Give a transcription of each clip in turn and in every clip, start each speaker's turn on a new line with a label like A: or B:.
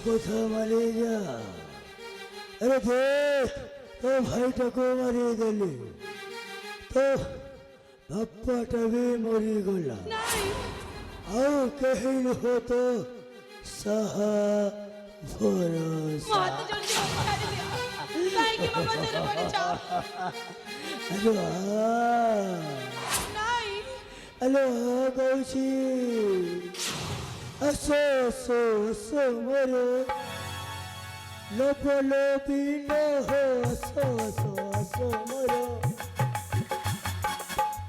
A: কথা মারে যা। আরে দেখ তো ভাইটাকে মারিয়ে দিলি, তো বাপ্পাটা भी মরি গলা। आओ कहिल हो तो सहा भरोसा। हेलो हेलो गौशी, असो असो असो मरो लोपो लोपी नो हो, असो असो असो मरो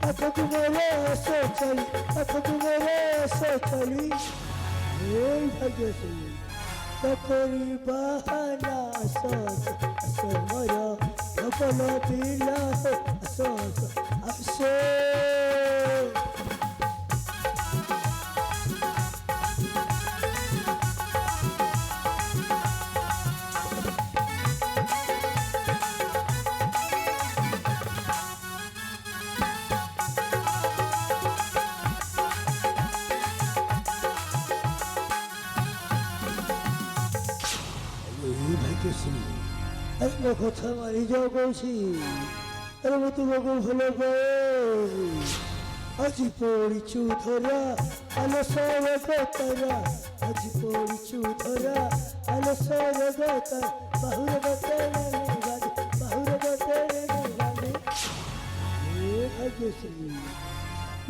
A: अथक मरो असो चली, अथक मरो असो चली। हे भाग्यश्री तकोरी बहाना असो असो मरो लोपो लोपी नो हो, असो असो असो। अरे मैं কথা মারি যাও কৌশি, আরে मैं তোমাকে ভালো পাই। আজি পড়িছু ধরা আলো সরগতরা, আজি পড়িছু ধরা আলো সরগতরা, বাহুর বতনে গানে, বাহুর বতনে গানে। এ ভাগ্যশ্রী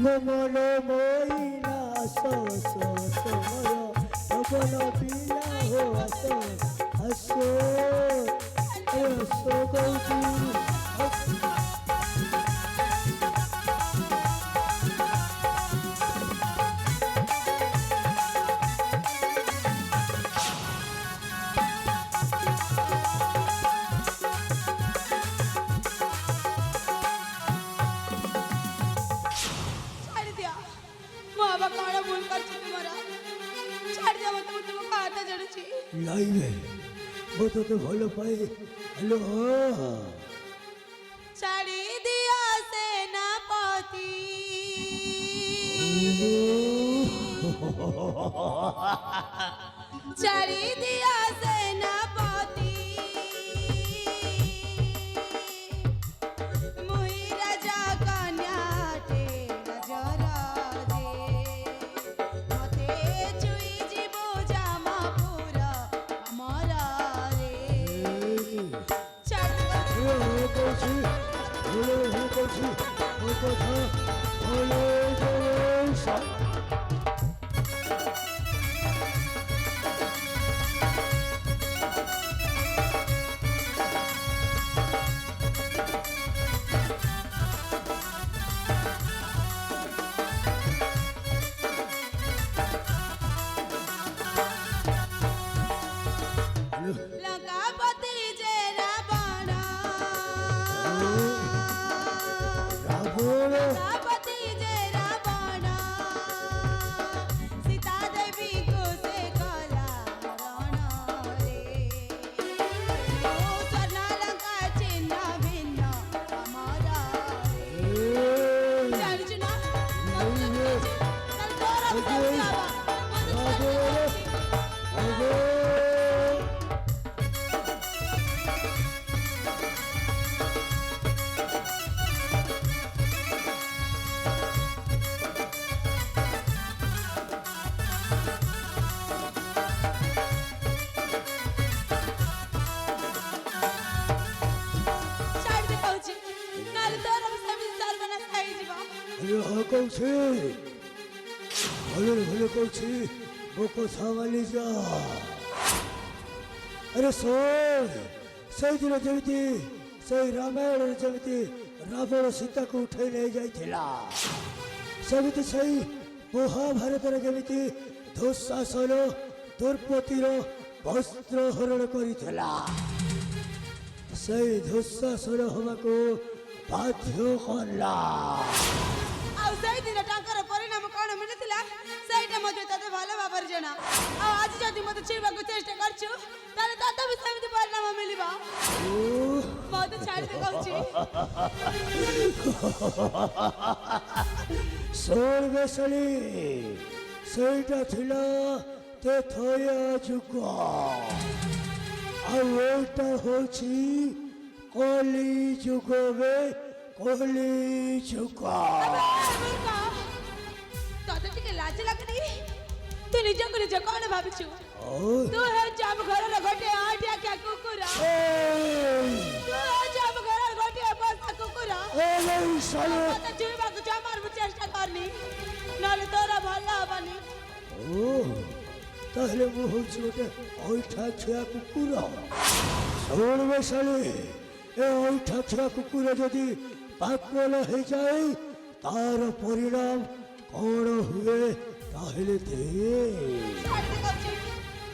A: মন মইনা সো সো সো মরো ভবন পিলা হো আসো আসো আসো গৌতী। लाइवे वो तो भलो पाए। हेलो
B: ছাড়ি দিয়া সেনাপতি ছাড়ি দিয়া সেনাপতি মুই রাজা কন্যাটে রাজরাজে মতে চুই জীব জামাপুর আমারা রে ছাড়ি
A: कौशी हेलो कौशी वो कथा हेलो गौसा।
B: লঙ্কাপতি যে রাবণ
A: रावण
B: লঙ্কাপতি যে রাবণ সীতা দেবী কো সে কলা রণ রে ও স্বর্ণ লঙ্কা চিহ্ন ভিন্ন আমারা রে জানিছ না কাল তোর বাবা
A: कौशी हेलो कौशी वो कथा मारी जा। अरे सही दिन जमी सही रामायण जमी रावण सीता को उठे नहीं जाइथिला, सेमिति सही महाभारत जमी दुःशासन द्रौपदीर वस्त्र हरण करिथिला, सही दुःशासन हमाको बाध्य कला।
B: সেই দিন টাকার পরিণাম কোন মিলিଥିଲା সেইটা মতে ততে ভালো ভাବରେ জানা। আর আজ যদি মতে চিরବାକୁ চেষ্টা করছো তাহলে ততে ବି ସେମିତି ପରିଣାମ ମିଳିବ। মতে ছাড়ি দে কହୁছি।
A: শোন বেশলি, সেইটা ছিল তেথয়া যুগ আর ওইটা হচ্ছে কলি যুগ বে কলি যুগ
B: তোদের ଟିକେ ଲାଜ ଲାଗୁନି ତୁ ନିଜକୁ ନିଜ କଣ ଭାବିଛୁ
A: ওই
B: ତୁ ହେଉଛି ଆମ ଘରର ଗୋଟିଏ ଆଟିଆ କୁକୁର ତୁ ହେଉଛି ଆମ ଘରର ଗୋଟିଏ ପୋଷା କୁକୁର
A: এই শালে
B: ମତେ ଛୁଇଁବାକୁ ଜମାରୁ ମୁଁ ଚେଷ୍ଟା କରନି ନହେଲେ ତୋର ଭଲ ହବନି
A: ও তাহলে মু হচ্ছে গোটে ঐঠা ছিয়া কুকুর শুনবে শালে এ ঐঠা ছিয়া কুকুর যদি পাগল হয়ে যায় তার পরিণাম কଣ ହୁଏ তাহলে দে
B: ଛାଡ଼ି ଦେ କହୁଛି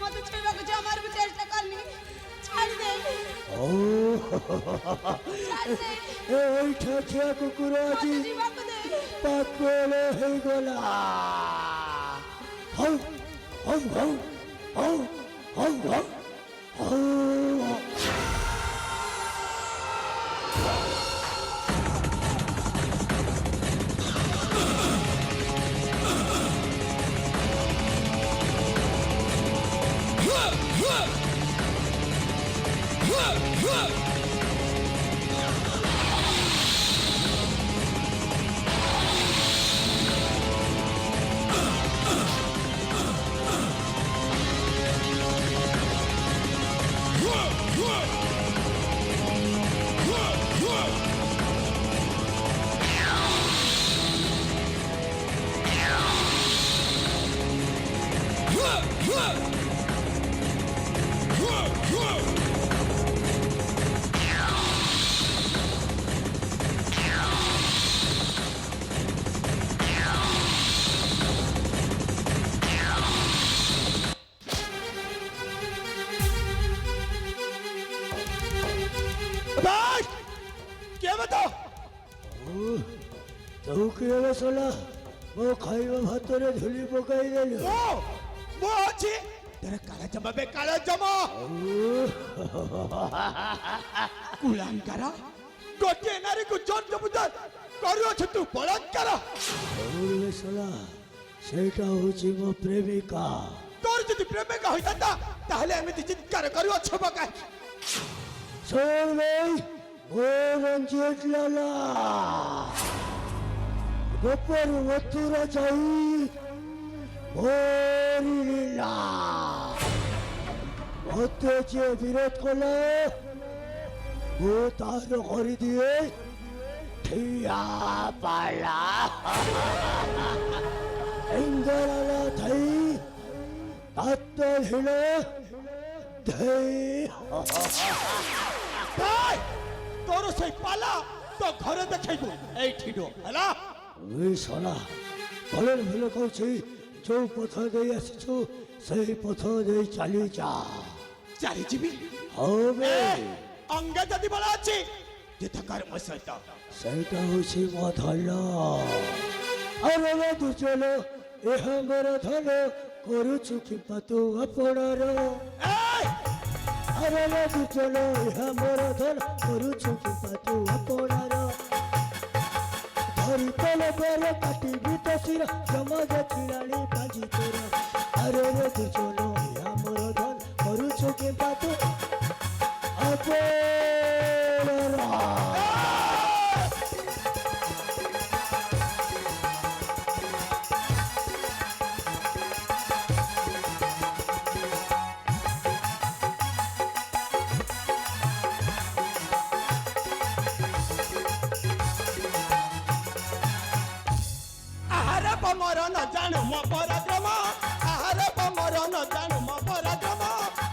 B: ମତେ ଛୁଇଁବାକୁ ଜମାରୁ ମୁଁ ଚେଷ୍ଟା କରନି ଛାଡ଼ି ଦେ
A: ও
B: ଛାଡ଼ି ଦେ
A: এ ঐঠা ছিয়া কুকুর আଜି
B: ମତେ ଯିବାକୁ ଦେ
A: পাগল হয়ে গলা হউ হউ হউ হউ হউ হউ হউ
C: क्या बताओ
A: ତୁ କିଏ ବସଲା ମୋ ଖାଇବା ଭାତରେ ଧୂଳି ପକାଇ ଦେଲୁ
C: वो अच्छी तेरे काला जमा बे काला जमा कुलाम करा गोटे नारी को जोर जबरदस्त करू छ तू बलात्कार
A: বসলা ସେଇଟା ହଉଛି ମୋ ପ୍ରେମିକା
C: तोर जदि प्रेमिका होइता ताहले एमिति चित्कार करू छ बका
A: ଶୁଣ ଭାଇ ମୋ ରଞ୍ଜିତ ଲାଲା ଗୋପରୁ ମଥୁରା ଯାଇ ମୋରି ଲୀଳା ମତେ ଯିଏ ବିରୋଧ କଲା ମୁଁ ତାର କରିଦିଏ ଠିଆ ପାଲା ଇନ୍ଦୋରଲା ଥାଇ ତାତ ହିଳ ଧେଇ
C: भाई तोर से पाला तो घर देखैबो ए ठिडो हला
A: ওই শোনা বলেন ভুলে কৌছি যে পথ দিয়ে আসিছু সেই পথ দিয়ে চালি যা
C: चाली जीबी
A: হবে
C: अंग जदि बला अछि जे थकार मसैत
A: সেইটা হচ্ছে মো ধন আরে দুজন এহাঙ্গর ধন করুছু কিংবা তু আপনার
C: ए
A: আরে দুজন এহাঙ্গর ধন করুছু কিংবা তু আপনার ধরি তলে বেড়ে কাটিবি তো শির সমাজ ছিড়ালি বাজি তোর আরে দুজন এহাঙ্গর ধন করুছু কিংবা তু আপনার
C: आहार पमर न जानु म पराक्रम आहार पमर न जानु म पराक्रम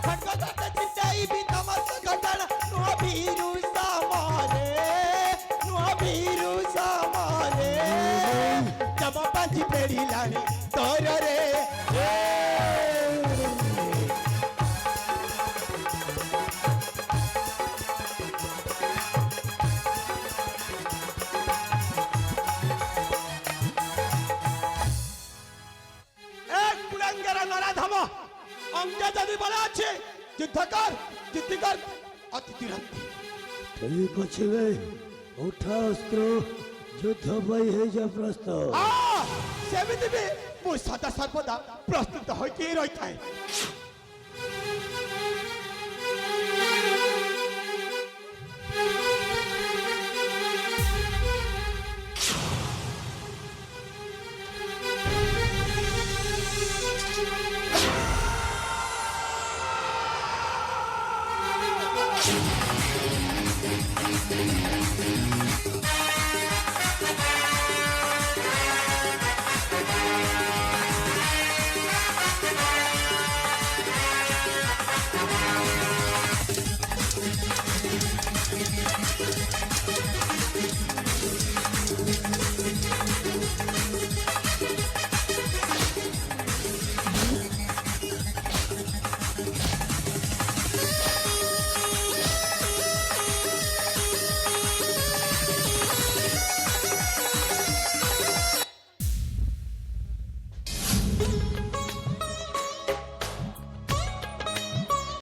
C: खड्ग गत चिताई भी तमस घटना नो भीरु सामरे जब पांची पेड़ी लानी तोर रे एक कुलंगरा नराधम अंग जदि बला अछि युद्ध कर अति तुरंत
A: ঠিক আছে ভাই উঠা অস্ত্র যুদ্ধ পাই হয়ে যা প্রস্তুত
C: सेमिति भी ମୁଁ ସଦା ସର୍ବଦା ପ୍ରସ୍ତୁତ ହୋଇକି ରହିଥାଏ।